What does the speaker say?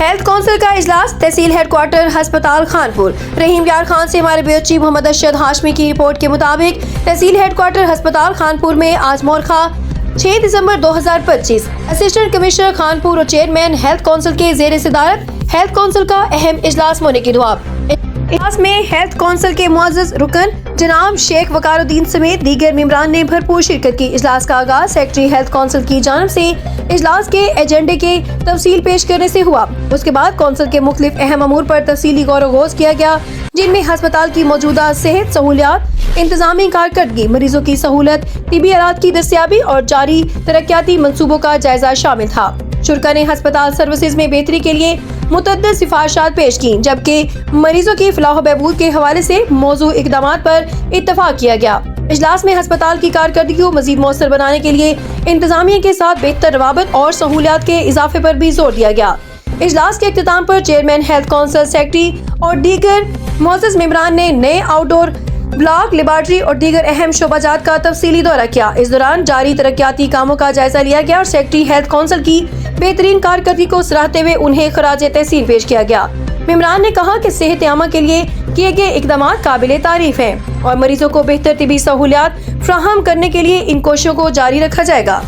Health council का इजलास तहसील headquarter अस्पताल खानपुर। रहीम यार खान से हमारे ब्यूरो चीफ मोहम्मद अरशद हाशमी की रिपोर्ट के मुताबिक तहसील हेडक्वार्टर अस्पताल खानपुर में आज मोरखा 6 दिसंबर 2025 असिस्टेंट कमिश्नर खानपुर और चेयरमैन हेल्थ काउंसिल के जेर सदारत हेल्थ काउंसिल का अहम इजलास मुनक़िद हुआ। इजलास में हेल्थ काउंसिल के मुअज़्ज़ज़ रुकन जनाब शेख वकारुद्दीन समेत दीगर मेंबरान ने भरपूर शिरकत की। इजलास का आगाज सेक्रेटरी हेल्थ काउंसिल की जानिब से इजलास के एजेंडे के तफसील पेश करने से हुआ। उसके बाद काउंसिल के मुख्तलिफ अहम अमूर पर तफसीली गौर व गौज़ किया गया, जिनमें अस्पताल की मौजूदा सेहत सहूलियात, इंतजामी कारकर्दगी, मरीजों की सहूलत, तिबी आलात की दस्तियाबी और जारी तरक्याती मंसूबों का जायजा शामिल था। शुरा ने अस्पताल सर्विसेज में बेहतरी के लिए मुतअद्दिद सिफारिशात पेश की, जबकि मरीजों की फलाह बहबूद के हवाले से मौजू इक़दामात पर इत्तफाक किया गया। इजलास में अस्पताल की कारकर्दगी को मजीद मौसर बनाने के लिए इंतजामिया के साथ बेहतर रवाबत और सहूलियात के इजाफे पर भी जोर दिया गया। इजलास के इख्तिताम पर चेयरमैन हेल्थ काउंसिल, सेक्रेटरी और दीगर मुअज़्ज़ज़ मेंबरान ने नए आउटडोर ब्लॉक, लेबॉर्ट्री और दीगर अहम शोबाजात का तफसीली दौरा किया। इस दौरान जारी तरक्याती कामों का जायजा लिया गया और सेक्रेटरी हेल्थ काउंसिल की बेहतरीन कारकर्दगी को सराहते हुए उन्हें खराज तहसीन पेश किया गया। मेंबरान ने कहा कि सेहत आमा के लिए किए गए इक़दामात काबिले तारीफ हैं और मरीजों को बेहतर तिबी सहूलियात फराहम करने के लिए इन कोशिशों को जारी रखा जाएगा।